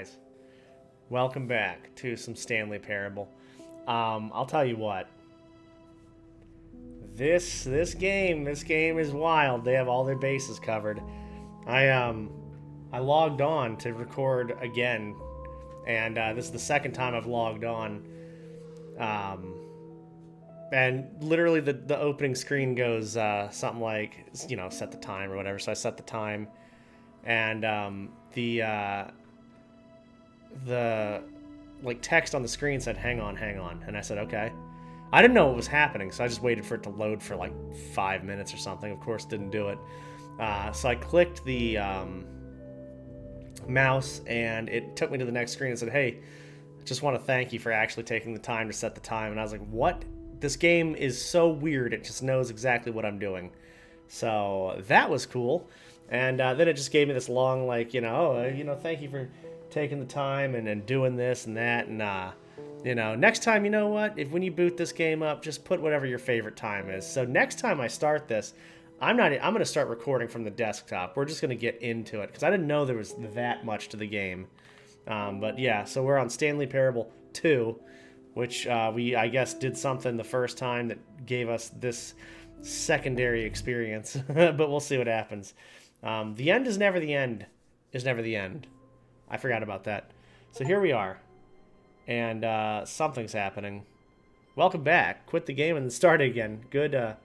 guys, welcome back to some Stanley Parable. I'll tell you what. This game is wild. They have all their bases covered. I logged on to record again, and this is the second time I've logged on. And literally the opening screen goes something like, set the time or whatever. So I set the time, and the like text on the screen said, hang on, and I said, okay. I didn't know what was happening, so I just waited for it to load for like 5 minutes or something. Of course, didn't do it. So I clicked the mouse, and it took me to the next screen and said, hey, I just want to thank you for actually taking the time to set the time. And I was like, what? This game is so weird, it just knows exactly what I'm doing. So that was cool. And then it just gave me this long, like, thank you for taking the time and doing this and that. And, next time, you know what? When you boot this game up, just put whatever your favorite time is. So next time I start this, I'm going to start recording from the desktop. We're just going to get into it because I didn't know there was that much to the game. But yeah, so we're on Stanley Parable 2, which we, I guess, did something the first time that gave us this secondary experience. But we'll see what happens. The end is never the end, is never the end. I forgot about that. So here we are. And something's happening. Welcome back. Quit the game and then start it again. Good.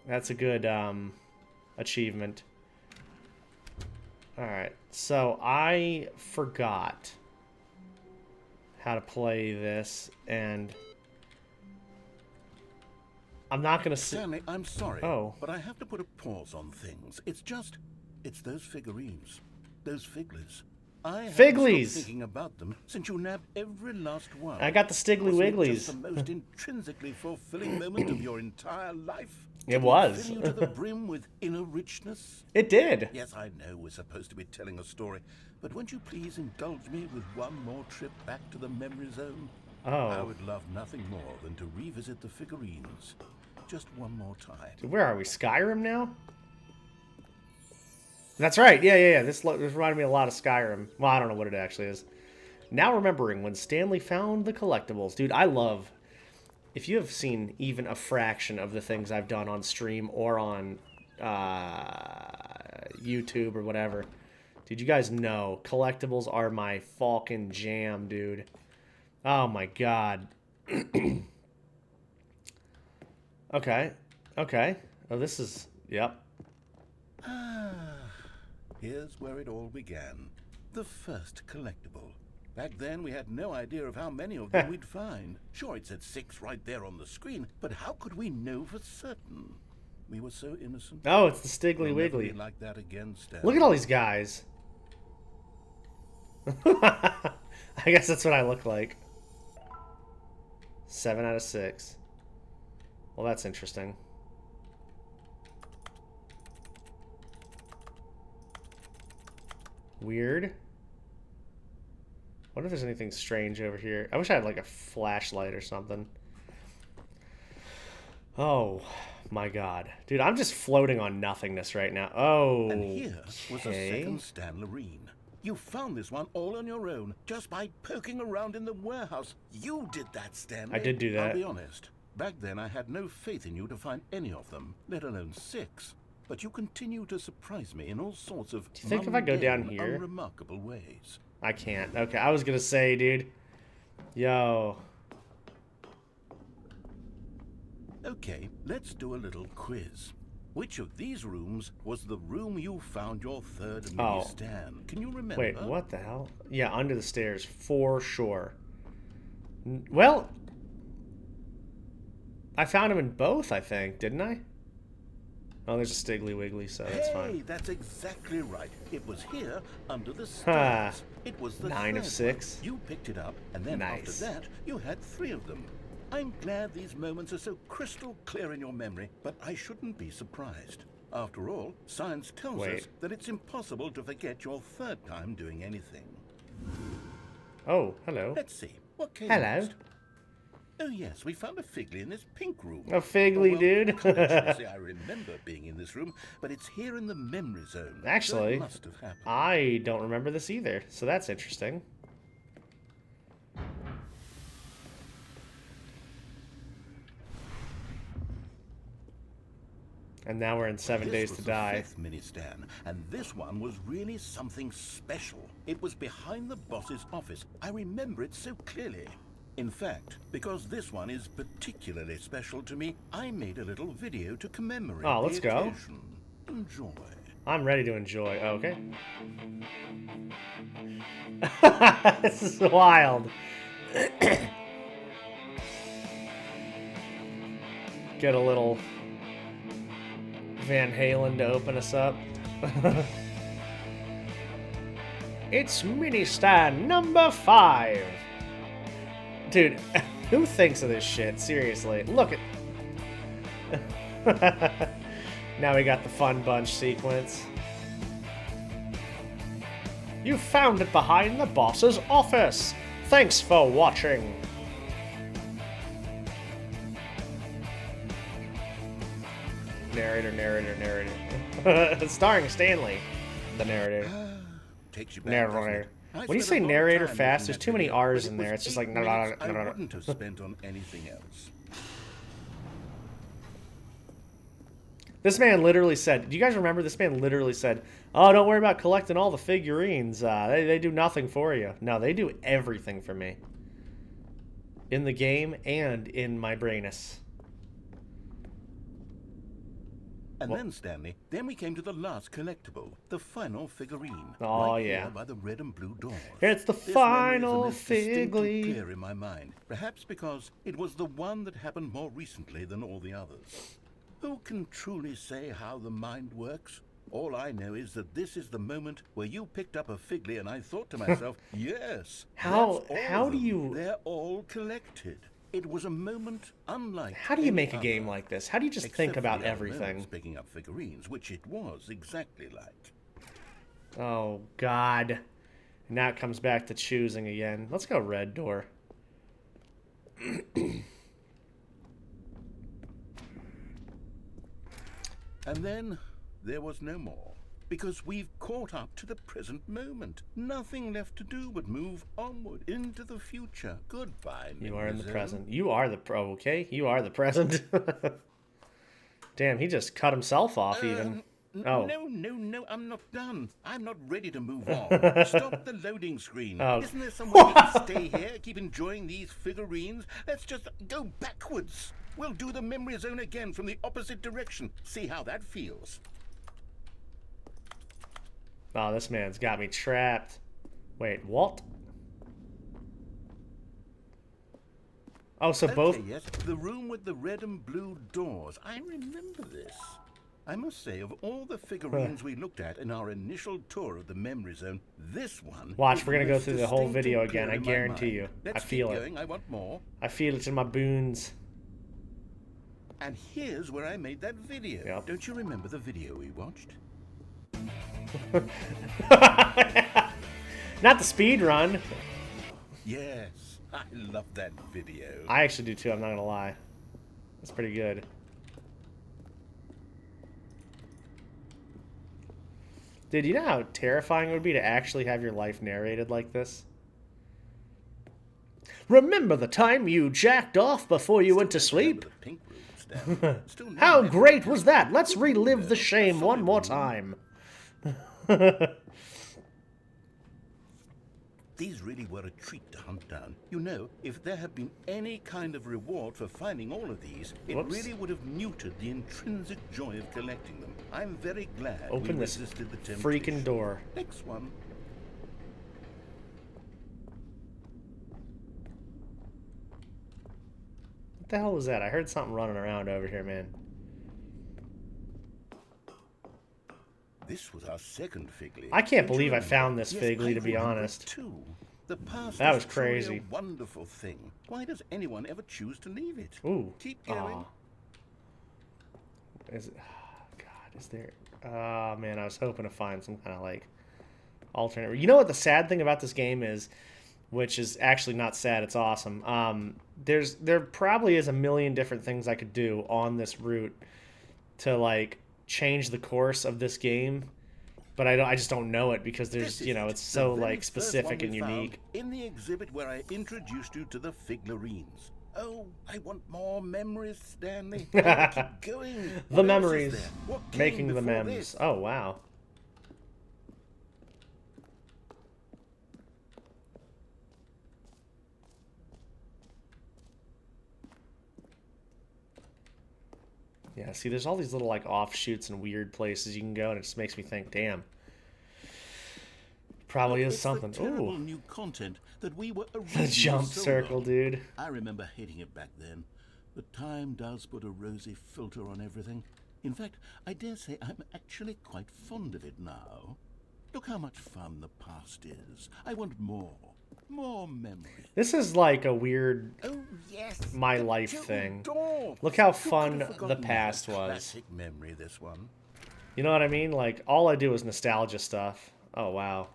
That's a good achievement. Alright. So I forgot how to play this, and I'm not going to... Stanley, I'm sorry, Oh. but I have to put a pause on things. It's those figurines. Those figglies. I haven't stopped thinking about them since you nabbed every last one. I got the Stiggly Wigglies. Wasn't it just the most intrinsically fulfilling moment of your entire life? It was. Fill you to the brim with inner richness? It did. Yes, I know we're supposed to be telling a story, but won't you please indulge me with one more trip back to the memory zone? Oh. I would love nothing more than to revisit the figurines. Just one more time. Where are we? Skyrim now? That's right. Yeah. This reminded me a lot of Skyrim. Well, I don't know what it actually is. Now remembering when Stanley found the collectibles. Dude, I love... If you have seen even a fraction of the things I've done on stream or on YouTube or whatever, did you guys know collectibles are my fucking jam, dude? Oh my god. Okay. Oh, this is... Yep. Here's where it all began. The first collectible. Back then, we had no idea of how many of them we'd find. Sure, it said 6 right there on the screen, but how could we know for certain? We were so innocent. Oh, it's the Stiggly We'll Wiggly. never be like that again, Stan. Look at all these guys. I guess that's what I look like. 7 out of 6. Well, that's interesting. Weird. What if there's anything strange over here? I wish I had like a flashlight or something. Oh my god. Dude, I'm just floating on nothingness right now. Oh. And here was a second Stanley. You found this one all on your own, just by poking around in the warehouse. You did that, Stanley. I did do that. I'll be honest. Back then, I had no faith in you to find any of them, let alone 6. But you continue to surprise me in all sorts of Do you think if I go down mundane, here? unremarkable ways. I can't. Okay, I was gonna say, dude. Yo. Okay, let's do a little quiz. Which of these rooms was the room you found your third mini stand? Can you remember? Wait, what the hell? Yeah, under the stairs, for sure. Well, I found him in both, I think, didn't I? Oh, there's a Stiggly Wiggly, so that's fine. Hey, that's exactly right. It was here, under the stairs. It was the 9 of third 6. one. You picked it up, and then after that, you had 3 of them. I'm glad these moments are so crystal clear in your memory, but I shouldn't be surprised. After all, science tells us that it's impossible to forget your third time doing anything. Oh, hello. Let's see. What came Hello. next? Oh yes, we found a Figly in this pink room. A Figly, dude. Consciously, I remember being in this room, but it's here in the memory zone. Actually, so it must have happened. I don't remember this either, so that's interesting. And now we're in 7 Days to Die. This was the 5th mini-Stan, and this one was really something special. It was behind the boss's office. I remember it so clearly. In fact, because this one is particularly special to me, I made a little video to commemorate Oh, let's the go. occasion. Enjoy. I'm ready to enjoy. Oh, okay. This is wild. Get a little Van Halen to open us up. It's mini stand number 5. Dude, who thinks of this shit? Seriously. Look at... Now we got the fun bunch sequence. You found it behind the boss's office. Thanks for watching. Narrator. Starring Stanley, the narrator. Takes you back, Narrator. doesn't it? When you say narrator fast, there's too many R's in there. It's just like... I wouldn't have spent on anything else. This man literally said... Do you guys remember? This man literally said, oh, don't worry about collecting all the figurines. They do nothing for you. No, they do everything for me. In the game and in my brainus. And then, Stanley, then we came to the last collectible, the final figurine. Oh, right yeah. Here by the red and blue doors. It's the This final memory is the most distinctly Figly. clear in my mind, perhaps because it was the one that happened more recently than all the others. Who can truly say how the mind works? All I know is that this is the moment where you picked up a Figly and I thought to myself, yes, How that's all do of them. you... They're all collected. It was a moment unlike How do you any make a other. game like this? How do you just Except think for about the other everything? moments picking up figurines, which it was exactly like. Oh, God. Now it comes back to choosing again. Let's go red door. And then there was no more, because we've caught up to the present moment. Nothing left to do but move onward into the future. Goodbye, You are in the Minizo. present. You are the okay. You are the present. Damn, he just cut himself off even. Oh. No, I'm not done. I'm not ready to move on. Stop the loading screen. Oh. Isn't there some way we can stay here, keep enjoying these figurines? Let's just go backwards. We'll do the memory zone again from the opposite direction. See how that feels. Oh, this man's got me trapped. Wait, what? Oh, so both... Okay, yes, the room with the red and blue doors. I remember this. I must say, of all the figurines we looked at in our initial tour of the memory zone, this one... Watch, is we're gonna go most through the whole distinct video and clear again. I in my guarantee mind. you. Let's I feel keep it. going. I want more. I feel it in my boons. And here's where I made that video. Yep. Don't you remember the video we watched? Not the speed run. Yes, I love that video. I actually do too, I'm not gonna lie. It's pretty good. Dude, you know how terrifying it would be to actually have your life narrated like this? Remember the time you jacked off before you went to sleep? The pink room, Stan. Still no How memory. great was that? Let's relive the shame one more time. These really were a treat to hunt down. You know, if there had been any kind of reward for finding all of these, it Whoops. really would have muted the intrinsic joy of collecting them. I'm very glad Open we this resisted the temptation. freaking door. Next one. What the hell was that? I heard something running around over here, man. This was our second Figly. I can't Don't you believe I remember? found this Yes, Figly, I to be remember honest. Too. The past That is was truly crazy. a wonderful thing. Why does anyone ever choose to leave it? Ooh. Keep going. Aw. Is it... God, is there... Oh, man, I was hoping to find some kind of, like, alternate... You know what the sad thing about this game is? which is actually not sad. It's awesome. There probably is a million different things I could do on this route to like change the course of this game, but I just don't know it because there's it's so like specific and unique. In the exhibit where I introduced you to the figurines. Oh, I want more memories, Stanley. Keep going. The memories, making the memes. Oh wow. Yeah, see, there's all these little like offshoots and weird places you can go, and it just makes me think, damn, probably is something. Ooh, new content that we were the jump circle, dude. I remember hating it back then, but time does put a rosy filter on everything. In fact, I dare say I'm actually quite fond of it now. Look how much fun the past is. I want more memory. This is like a weird my life thing. Look how fun the past was. Classic memory, this one. You know what I mean? Like, all I do is nostalgia stuff. Oh, wow.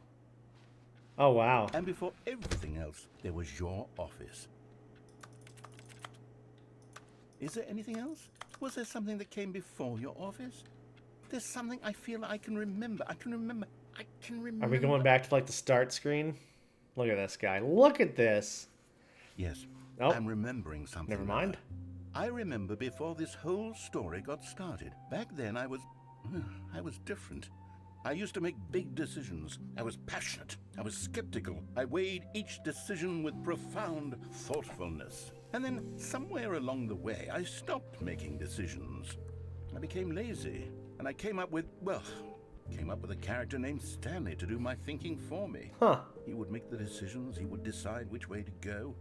Oh, wow. And before everything else, there was your office. Is there anything else? Was there something that came before your office? There's something I feel I can remember. I can remember. Are we going back to, like, the start screen? Look at this guy. Look at this. Yes. Oh, I'm remembering something. Never mind. I remember before this whole story got started. Back then, I was different. I used to make big decisions. I was passionate. I was skeptical. I weighed each decision with profound thoughtfulness. And then, somewhere along the way, I stopped making decisions. I became lazy, and I came up with a character named Stanley to do my thinking for me. Huh. He would make the decisions. He would decide which way to go.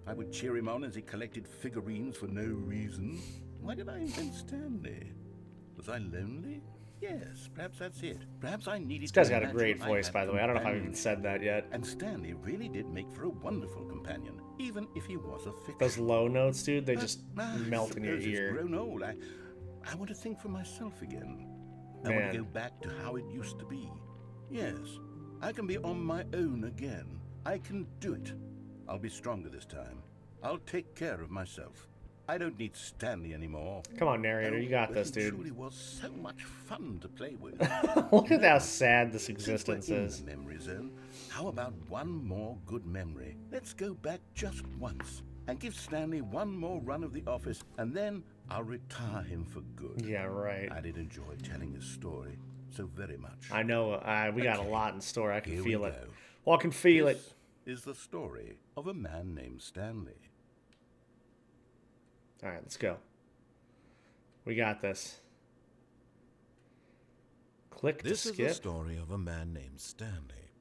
I would cheer him on as he collected figurines for no reason. Why did I invent Stanley? Was I lonely? Yes, perhaps that's it. Perhaps I needed. This guy's got a great voice, by the way. I don't know if I've even said that yet. And Stanley really did make for a wonderful companion, even if he was a fiction. Those low notes, dude, they just melt in your ear. Grown old. I want to think for myself again. I want to go back to how it used to be. Yes, I can be on my own again. I can do it. I'll be stronger this time. I'll take care of myself. I don't need Stanley anymore. Come on, narrator, you got this, dude. It truly was so much fun to play with. Look at how sad this existence is. Memory zone. How about one more good memory? Let's go back just once and give Stanley one more run of the office, and then I'll retire him for good. Yeah, right. I did enjoy telling his story so very much. I know. We got a lot in store. I can feel it. Go. Well, I can feel it. Is the story of a man named Stanley. All right, let's go. We got this. Click to skip. This is the story of a man named Stanley.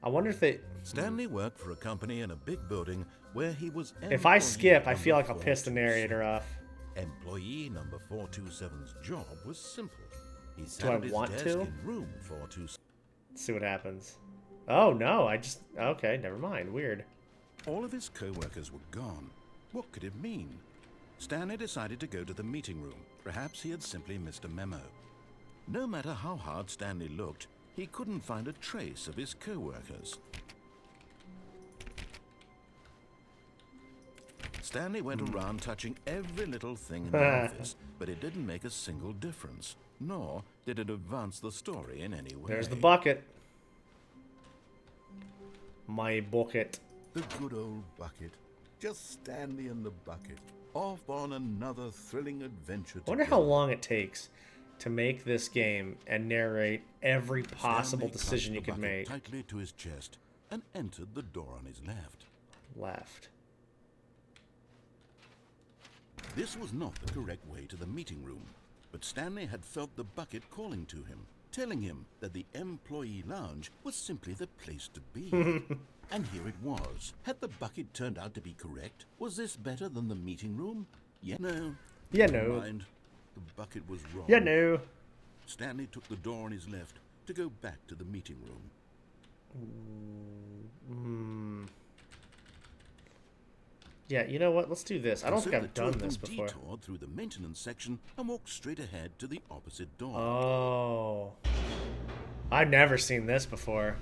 I wonder if they... Stanley worked for a company in a big building where he was... If I skip, I feel like I'll piss the narrator off. Employee number 427's job was simple. He Do I want his desk to? in room 427. Let's see what happens. Oh, no, Okay, never mind. Weird. All of his co-workers were gone. What could it mean? Stanley decided to go to the meeting room. Perhaps he had simply missed a memo. No matter how hard Stanley looked, he couldn't find a trace of his co-workers. Stanley went around touching every little thing in the office, but it didn't make a single difference, nor did it advance the story in any way. There's the bucket. My bucket. The good old bucket. Just Stanley and the bucket, off on another thrilling adventure. I wonder how long it takes to make this game and narrate every possible decision you could make. Tightly to his chest and entered the door on his left. Left. This was not the correct way to the meeting room, but Stanley had felt the bucket calling to him, telling him that the employee lounge was simply the place to be. And here it was. Had the bucket turned out to be correct? Was this better than the meeting room? Yeah, no. Yeah, Never no. mind. The bucket was wrong. Yeah, no. Stanley took the door on his left to go back to the meeting room. Yeah, you know what? Let's do this. I don't think I've done this before. Detoured through the maintenance section and walked straight ahead to the opposite door. Oh. I've never seen this before.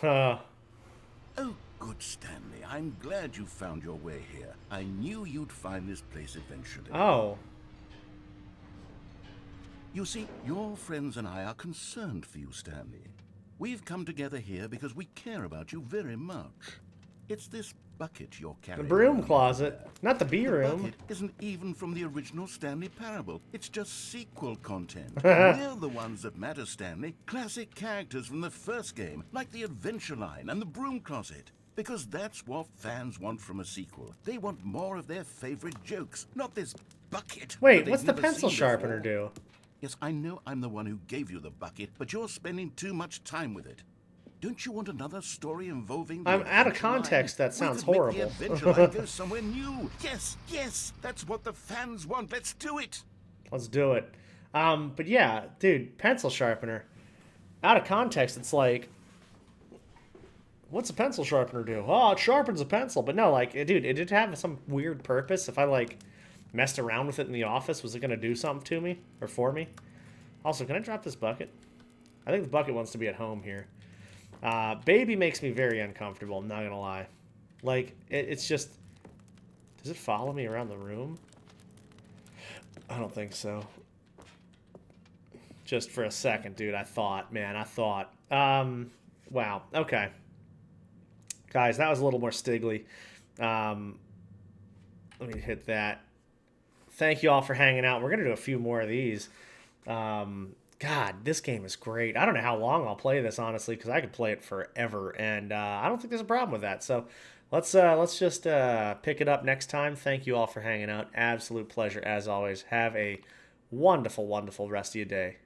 Uh, Oh, good Stanley. I'm glad you found your way here. I knew you'd find this place eventually. oh. You see, your friends and I are concerned for you, Stanley. We've come together here because we care about you very much. It's this bucket you're The carrying. broom closet. Not the bee The room. bucket isn't even from the original Stanley Parable. It's just sequel content. We're the ones that matter, Stanley. Classic characters from the first game, like the Adventure Line and the Broom Closet. Because that's what fans want from a sequel. They want more of their favorite jokes, not this bucket. Wait, that what's they've the never pencil seen sharpener before. do? Yes, I know I'm the one who gave you the bucket, but you're spending too much time with it. Don't you want another story involving the I'm out of Adventure Line? context. That sounds We could horrible. make the Adventure Line go somewhere new. Yes, yes, that's what the fans want. Let's do it. Let's do it. But yeah, dude, pencil sharpener. Out of context, it's like, what's a pencil sharpener do? Oh, it sharpens a pencil. But no, like, dude, it did have some weird purpose. If I, like, messed around with it in the office, was it going to do something to me or for me? Also, can I drop this bucket? I think the bucket wants to be at home here. Baby makes me very uncomfortable, I'm not going to lie. Like, it's just... Does it follow me around the room? I don't think so. Just for a second, dude, I thought. Wow, okay. Guys, that was a little more stiggly. Let me hit that. Thank you all for hanging out. We're going to do a few more of these. God, this game is great. I don't know how long I'll play this, honestly, because I could play it forever, and I don't think there's a problem with that. So let's just pick it up next time. Thank you all for hanging out. Absolute pleasure, as always. Have a wonderful, wonderful rest of your day.